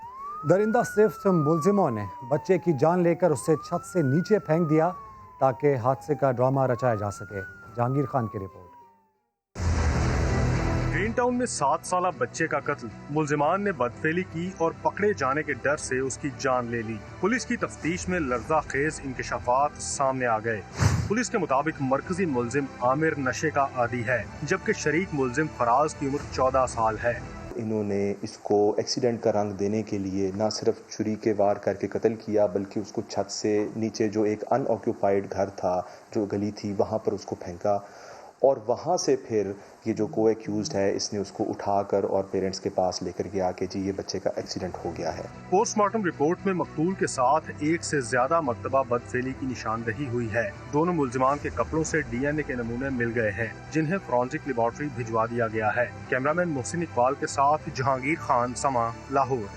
दरिंदा सिर्फ मुल्जिमों ने बच्चे की जान लेकर उसे छत से नीचे फेंक दिया ताकि हादसे का ड्रामा रचाया जा सके। जहांगीर खान की रिपोर्ट। ग्रीन टाउन में 7 साला बच्चे का कत्ल, मुल्जिमान ने बदफेली की और पकड़े जाने के डर से उसकी जान ले ली। पुलिस की तफ्तीश में लर्जा खेज इंकशाफात सामने आ गए। पुलिस के मुताबिक मरकजी मुल्जिम आमिर नशे का आदी है, जबकि शरीक मुल्जिम फराज की उम्र 14 साल है। इन्होंने इसको एक्सीडेंट का रंग देने के लिए न सिर्फ छुरी के वार करके कत्ल किया, बल्कि उसको छत से नीचे जो एक अनऑक्यूपाइड घर था, जो गली थी, वहाँ पर उसको फेंका और वहाँ से फिर ये जो को एक्यूज्ड है इसने उसको उठाकर और पेरेंट्स के पास लेकर गया कि जी ये बच्चे का एक्सीडेंट हो गया है। पोस्टमार्टम रिपोर्ट में मकतूल के साथ 1 से ज्यादा मर्तबा बदफेली की निशानदही हुई है। दोनों मुल्जिमान के कपड़ों से DNA के नमूने मिल गए हैं, जिन्हें फॉरेंसिक लेबोरेटरी भिजवा दिया गया है। कैमरामैन मोहसिन इकबाल के साथ जहांगीर खान, समा, लाहौर।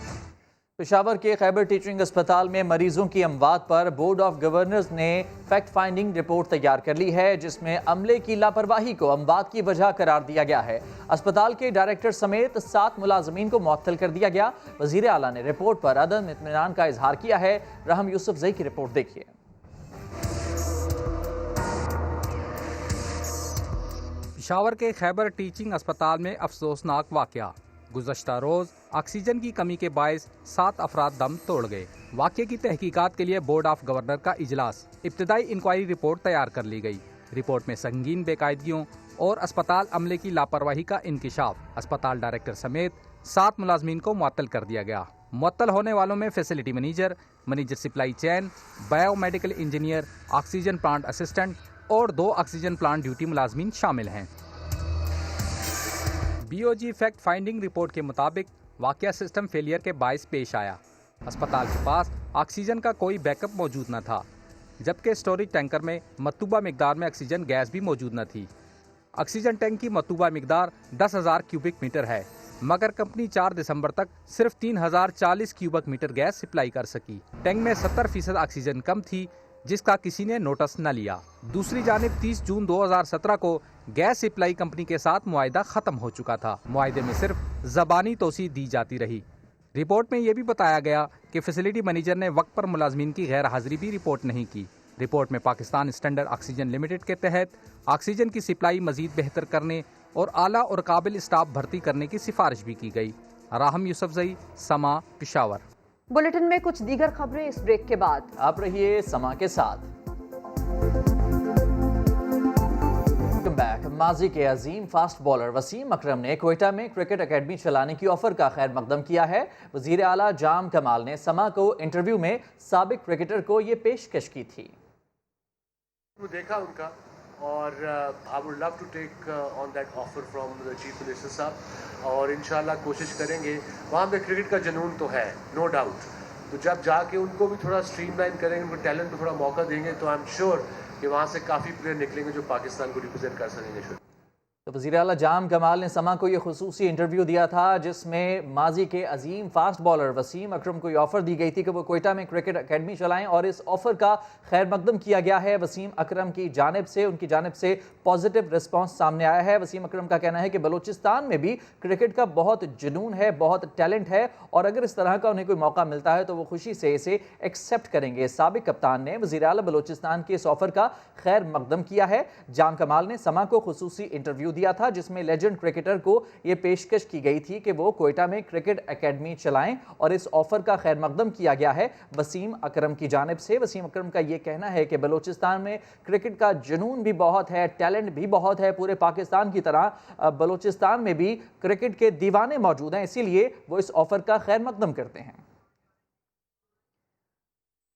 पेशावर के खैबर टीचिंग अस्पताल में मरीजों की अमवात पर बोर्ड ऑफ गवर्नर्स ने फैक्ट फाइंडिंग रिपोर्ट तैयार कर ली है, जिसमें अमले की लापरवाही को अमवात की वजह करार दिया गया है। अस्पताल के डायरेक्टर समेत 7 मुलाजमीन को मुअत्तल कर दिया गया। वजीर आला ने रिपोर्ट पर अदम इत्मीनान का इजहार किया है। रहम यूसुफ जई की रिपोर्ट देखिए। पेशावर के खैबर टीचिंग अस्पताल में अफसोसनाक वाकया। गुज़श्ता रोज़ ऑक्सीजन की कमी के बायस 7 अफराद दम तोड़ गए। वाक़े की तहकीकात के लिए बोर्ड ऑफ गवर्नर का इजलास, इब्तदाई इंक्वायरी रिपोर्ट तैयार कर ली गई। रिपोर्ट में संगीन बेकायदगियों और अस्पताल अमले की लापरवाही का इंकिशाफ। अस्पताल डायरेक्टर समेत 7 मुलाजमीन को मुअत्तल कर दिया गया। मुअत्तल होने वालों में facility manager, manager supply chain, biomedical engineer, oxygen plant assistant और 2 ऑक्सीजन प्लांट ड्यूटी मुलाजमीन शामिल हैं। BOG फैक्ट फाइंडिंग रिपोर्ट के मुताबिक वाकया सिस्टम फेलियर के बायस पेश आया। अस्पताल के पास ऑक्सीजन का कोई बैकअप मौजूद न था, जबकि स्टोरेज टैंकर में मतलूबा मिकदार में ऑक्सीजन गैस भी मौजूद न थी। ऑक्सीजन टैंक की मतलूबा मिकदार 10,000 क्यूबिक मीटर है, मगर कंपनी 4 दिसंबर तक सिर्फ 3,040 क्यूबिक मीटर गैस सप्लाई कर सकी। टैंक में 70% ऑक्सीजन कम थी, जिसका किसी ने नोटिस न लिया। दूसरी जानिब 30 जून 2017 को गैस सप्लाई कंपनी के साथ मुआहिदा खत्म हो चुका था। मुआहिदे में सिर्फ ज़बानी तोसी दी जाती रही। रिपोर्ट में यह भी बताया गया कि फैसिलिटी मैनेजर ने वक्त पर मुलाजमीन की गैर हाजिरी भी रिपोर्ट नहीं की। रिपोर्ट में पाकिस्तान स्टैंडर्ड ऑक्सीजन लिमिटेड के तहत ऑक्सीजन की सप्लाई मजीद बेहतर करने और आला और काबिल स्टाफ भर्ती करने की सिफारिश भी की गई। राहम यूसुफजई, समा, पेशावर। बुलेटिन में कुछ दीगर खबरें इस ब्रेक के बाद। आप रहिए समा के साथ। बैक। माजी के अजीम फास्ट बॉलर वसीम अकरम ने क्वेटा में क्रिकेट एकेडमी चलाने की ऑफर का खैर मकदम किया है। वजीर आला जाम कमाल ने समा को इंटरव्यू में साबिक क्रिकेटर को ये पेशकश की थी। देखा उनका और I would love to take on that offer from the chief minister साहब, और इंशाल्लाह कोशिश करेंगे। वहाँ पे क्रिकेट का जुनून तो है, नो डाउट, तो जब जाके उनको भी थोड़ा स्ट्रीमलाइन करेंगे, उनको टैलेंट को थोड़ा मौका देंगे, तो आई एम श्योर कि वहाँ से काफ़ी प्लेयर निकलेंगे जो पाकिस्तान को रिप्रेजेंट कर सकेंगे। तो वज़ीर आला जाम कमाल ने समा को ये खुसूसी इंटरव्यू दिया था जिसमें माजी के अजीम फास्ट बॉलर वसीम अकरम को ये ऑफ़र दी गई थी कि वो क्वेटा में क्रिकेट एकेडमी चलाएं, और इस ऑफ़र का खैर मकदम किया गया है वसीम अकरम की जानिब से। उनकी जानिब से पॉजिटिव रिस्पॉन्स सामने आया है। वसीम अकरम का कहना है कि बलूचिस्तान में भी क्रिकेट का बहुत जुनून है, बहुत टैलेंट है, और अगर इस तरह का उन्हें कोई मौका मिलता है तो वो खुशी से इसे एक्सेप्ट करेंगे। साबिक कप्तान ने वज़ीर आला बलूचिस्तान के इस ऑफ़र का खैर मकदम किया है। जाम कमाल ने समा को खुसूसी इंटरव्यू दिया था जिसमें लेजेंड क्रिकेटर को यह पेशकश की गई थी कि वो क्वेटा में क्रिकेट एकेडमी चलाएं, और इस ऑफर का खैर मकदम किया गया है वसीम अकरम की जानिब से। वसीम अकरम का यह कहना है कि बलूचिस्तान में क्रिकेट का जुनून भी बहुत है, टैलेंट भी बहुत है। पूरे पाकिस्तान की तरह बलूचिस्तान में भी क्रिकेट के दीवाने मौजूद हैं, इसीलिए वो इस ऑफर का खैर मकदम करते हैं।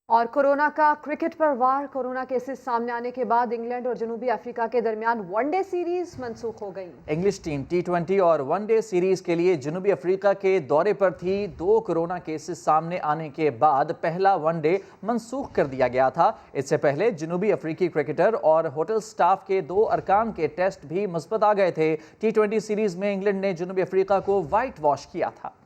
और कोरोना का क्रिकेट पर वार। कोरोना केसेस सामने आने के बाद इंग्लैंड और जनूबी अफ्रीका के दरमियान वनडे सीरीज मंसूख हो गई। इंग्लिश टीम T20 और वनडे सीरीज के लिए जनूबी अफ्रीका के दौरे पर थी। 2 कोरोना केसेस सामने आने के बाद पहला वनडे मंसूख कर दिया गया था। इससे पहले जनूबी अफ्रीकी क्रिकेटर और होटल स्टाफ के 2 अरकान के टेस्ट भी मुस्बत आ गए थे। T20 सीरीज में इंग्लैंड ने जनूबी अफ्रीका को वाइट वॉश किया था।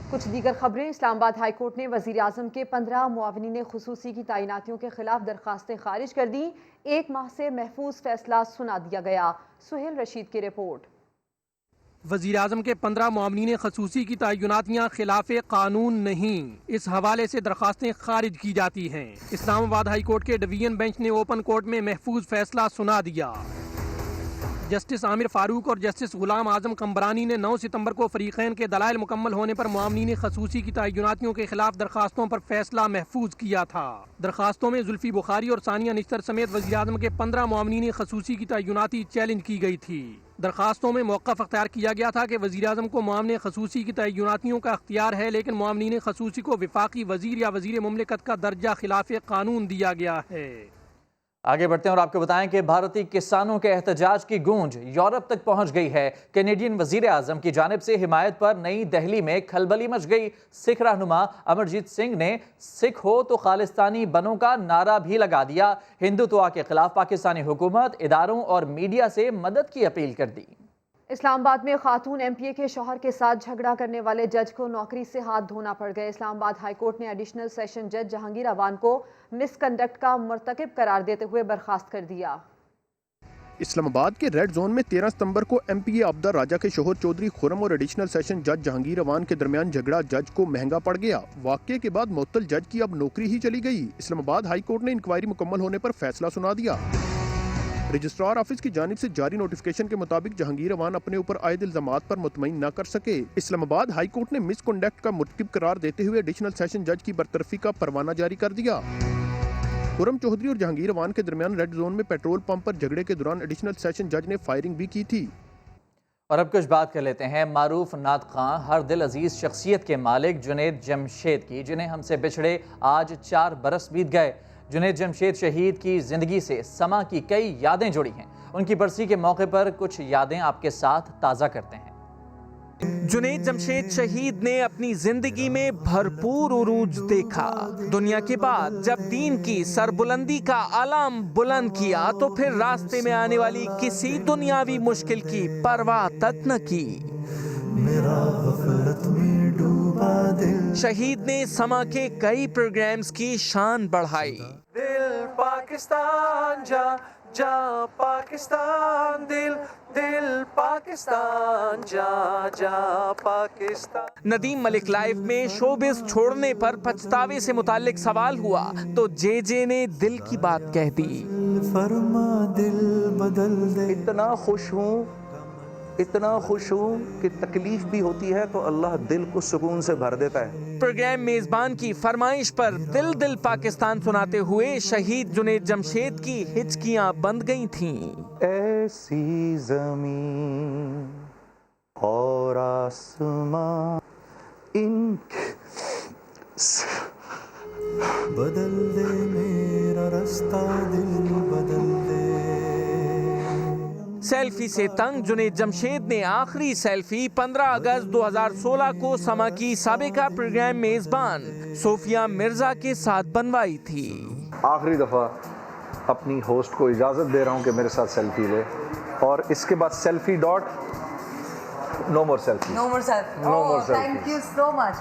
कुछ दीगर खबरें। इस्लामाबाद हाई कोर्ट ने वज़ीर आज़म के 15 मुआवनीन खुसूसी की तैनातियों के खिलाफ दरखास्तें खारिज कर दी। 1 माह से महफूज फैसला सुना दिया गया। सुहेल रशीद की रिपोर्ट। वज़ीर आज़म के 15 मुआवनीन खुसूसी की तैनातियाँ खिलाफ कानून नहीं, इस हवाले से दरखास्तें खारिज की जाती हैं। इस्लामाबाद हाई कोर्ट के डिवीजन बेंच ने ओपन कोर्ट में महफूज फैसला सुना दिया। जस्टिस आमिर फारूक और जस्टिस गुलाम आजम कंबरानी ने 9 सितंबर को फरीकैन के दलाइल मुकम्मल होने पर मुआवनीन खसूसी की तैनातियों के खिलाफ दरखास्तों पर फैसला महफूज किया था। दरखास्तों में जुल्फी बुखारी और सानिया निश्तर समेत वज़ीर आज़म के 15 मुआवनीन खसूसी की तैनाती चैलेंज की गई थी। दरखास्तों में मौक़िफ़ अख्तियार किया गया था कि वज़ीर आज़म को मुआवने खसूसी की तैनातियों का अख्तियार है, लेकिन मुआवनीन खसूसी को विफाकी वज़ीर या वज़ीर मुमलिकत का दर्जा खिलाफ कानून दिया गया है। आगे बढ़ते हैं और आपको बताएं कि भारतीय किसानों के एहतजाज की गूंज यूरोप तक पहुंच गई है। कैनेडियन वजीर आजम की जानिब से हिमायत पर नई दिल्ली में खलबली मच गई। सिख रहनुमा अमरजीत सिंह ने सिख हो तो खालिस्तानी बनो का नारा भी लगा दिया। हिंदुत्व के खिलाफ पाकिस्तानी हुकूमत, इदारों और मीडिया से मदद की अपील कर दी। इस्लामाबाद में खातून MPA के शौहर के साथ झगड़ा करने वाले जज को नौकरी से हाथ धोना पड़ गए। इस्लामाबाद हाई कोर्ट ने एडिशनल सेशन जज जहांगीर अवान को मिसकंडक्ट का मर्तकब करार देते हुए बर्खास्त कर दिया। इस्लामाबाद के रेड जोन में 13 सितंबर को MPA अब्दा राजा के शोहर चौधरी खुरम और एडिशनल सेशन जज जहांगीर अवान के दरमियान झगड़ा जज को महंगा पड़ गया। वाक़ये के बाद मुअत्तल जज की अब नौकरी ही चली गई। इस्लामाबाद हाई कोर्ट ने इंक्वायरी मुकम्मल होने पर फैसला सुना दिया। रजिस्ट्रार ऑफिस की जानिब से जारी नोटिफिकेशन के मुताबिक जहांगीर अवान अपने ऊपर आयद इल्जामात पर मुतमईन न कर सके। इस्लामाबाद हाई कोर्ट ने मिसकंडक्ट का मुर्तकिब करार देते हुए एडिशनल सेशन जज की बरतरफी का परवाना जारी कर दिया। खुरम चौधरी और जहांगीर अवान के दरमियान रेड जोन में पेट्रोल पंप पर झगड़े के दौरान एडिशनल सेशन जज ने फायरिंग भी की थी। और अब कुछ बात कर लेते हैं मारूफ नात खां, हर दिल अजीज शख्सियत के मालिक जुनैद जमशेद की, जिन्हें हमसे बिछड़े आज 4 बरस बीत गए। जुनैद जमशेद शहीद की ज़िंदगी से समा की कई यादें जुड़ी हैं। उनकी बरसी के मौके पर कुछ यादें आपके साथ ताज़ा करते हैं। जुनैद जमशेद शहीद ने अपनी जिंदगी में भरपूर उरूज देखा। दुनिया के बाद जब दीन की सरबुलंदी का आलम बुलंद किया तो फिर रास्ते में आने वाली किसी दुनियावी मुश्किल की परवाह तक न की। मेरा गफलत में डूबा दिल। शहीद ने समा के कई प्रोग्राम्स की शान बढ़ाई। दिल पाकिस्तान जा जा पाकिस्तान, दिल दिल पाकिस्तान जा जा पाकिस्तान। नदीम मलिक लाइव में शोबिस छोड़ने पर पछतावे से मुतालिक सवाल हुआ तो जे ने दिल की बात कह दी। फरमा दिल बदल दे। इतना खुश हूँ कि तकलीफ भी होती है तो अल्लाह दिल को सुकून से भर देता है। प्रोग्राम मेजबान की फरमाइश पर दिल दिल पाकिस्तान सुनाते हुए शहीद जुनैद जमशेद की हिचकियां बंद गई थीं। ऐसी जमीन और आसमां इनके बदल दे मेरा रास्ता, दिल बदल दे। सेल्फी से तंग जुनैद जमशेद ने आखिरी सेल्फी 15 अगस्त 2016 को समा की साबिका प्रोग्राम मेजबान सोफिया मिर्जा के साथ बनवाई थी। आखिरी दफ़ा अपनी होस्ट को इजाज़त दे रहा हूँ कि मेरे साथ सेल्फी ले, और इसके बाद selfie dot no more selfie. Thank you so much.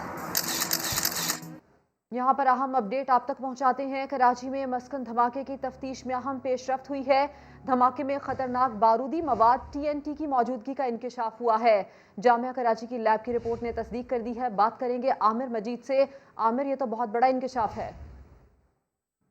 यहाँ पर अहम अपडेट आप तक पहुँचाते हैं। कराची में मस्कन धमाके की तफ्तीश में अहम पेशरफ्त हुई है। धमाके में खतरनाक बारूदी मवाद TNT की मौजूदगी का इंकिशाफ हुआ है। जामिया कराची की लैब की रिपोर्ट ने तस्दीक कर दी है। बात करेंगे आमिर मजीद से। आमिर, ये तो बहुत बड़ा इंकिशाफ है।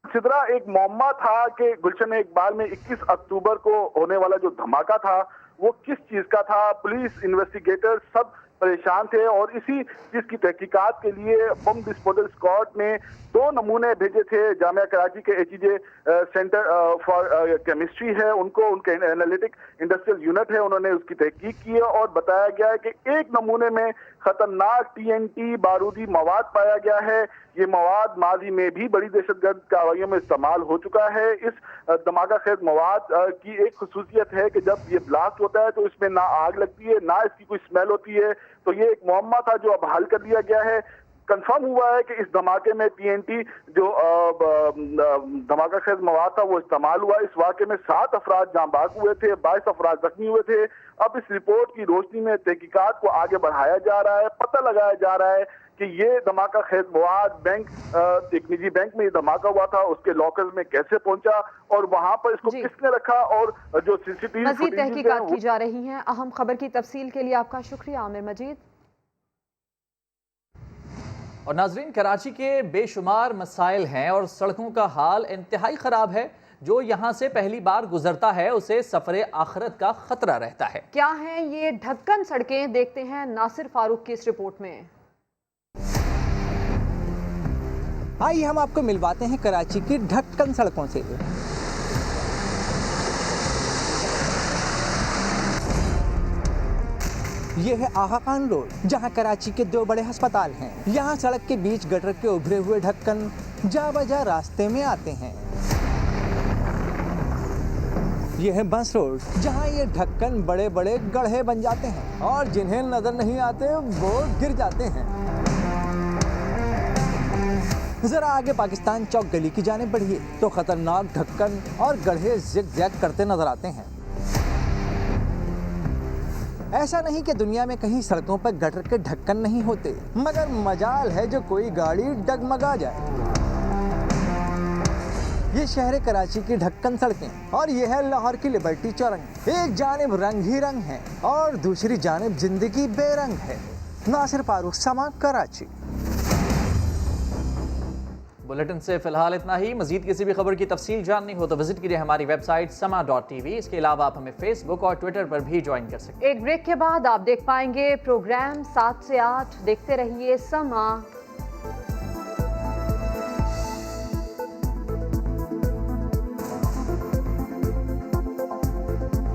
सिदरा, एक मौमा था कि गुलशन इकबाल में 21 अक्टूबर को होने वाला जो धमाका था वो किस चीज का था। पुलिस, इन्वेस्टिगेटर सब परेशान थे और इसी चीज की तहकीकात के लिए बम डिस्पोजल स्क्वाड ने 2 नमूने भेजे थे। जामिया कराची के HEJ सेंटर फॉर केमिस्ट्री है, उनको उनके एनालिटिक इंडस्ट्रियल यूनिट है, उन्होंने उसकी तहकीक की है और बताया गया है कि एक नमूने में खतरनाक TNT बारूदी मवाद पाया गया है। ये मवाद माजी में भी बड़ी दहशतगर्द कार्रवाइयों में इस्तेमाल हो चुका है। इस धमाका खेज मवाद की एक खसूसियत है कि जब ये ब्लास्ट होता है तो इसमें ना आग लगती है ना इसकी कोई स्मेल होती है। तो ये एक मुअम्मा था जो अब हल कर दिया गया है। कंफर्म हुआ है कि इस धमाके में TNT जो धमाका खेज मवाद था वो इस्तेमाल हुआ। इस वाक़े में 7 अफराद जाँ बाग हुए थे, 22 अफराद जख्मी हुए थे। अब इस रिपोर्ट की रोशनी में तहकीकात को आगे बढ़ाया जा रहा है। पता लगाया जा रहा है कि ये धमाका खेज मवाद बैंक, एक निजी बैंक में ये धमाका हुआ था, उसके लॉकर्स में कैसे पहुंचा और वहां पर इसको किसने रखा, और जो CCTV मजीद तहकीकात की जा रही हैं। अहम खबर की तफसील के लिए आपका शुक्रिया आमिर मजीद। और नाजरीन, कराची के बेशुमार मसाइल हैं और सड़कों का हाल इंतहाई ख़राब है। जो यहाँ से पहली बार गुजरता है उसे सफ़र आखिरत का खतरा रहता है। क्या है ये ढक्कन सड़कें, देखते हैं नासिर फारूक की इस रिपोर्ट में। आइए हम आपको मिलवाते हैं कराची की ढक्कन सड़कों से। ये है आगा खान रोड, जहां कराची के 2 बड़े अस्पताल हैं। यहाँ सड़क के बीच गटर के उभरे हुए ढक्कन जा बजा रास्ते में आते हैं। ये है बस रोड, जहाँ ये ढक्कन बड़े बड़े गड्ढे बन जाते हैं और जिन्हें नजर नहीं आते वो गिर जाते हैं। जरा आगे पाकिस्तान चौक गली की जाने बढ़िए तो खतरनाक ढक्कन और गड्ढे जिग-जैग करते नजर आते हैं। ऐसा नहीं कि दुनिया में कहीं सड़कों पर गटर के ढक्कन नहीं होते, मगर मजाल है जो कोई गाड़ी डगमगा जाए। ये शहर कराची की ढक्कन सड़कें और ये है लाहौर की लिबर्टी चौरंग। एक जानिब रंग ही रंग है और दूसरी जानिब जिंदगी बेरंग है। नासिर फारूक, समा, कराची। बुलेटिन से फिलहाल इतना ही। मजीद किसी भी खबर की तफसील जाननी हो तो विजिट कीजिए हमारी वेबसाइट sama.tv। इसके अलावा आप हमें फेसबुक और ट्विटर पर भी ज्वाइन कर सकते हैं। एक ब्रेक के बाद आप देख पाएंगे प्रोग्राम 7 से 8। देखते रहिए समा।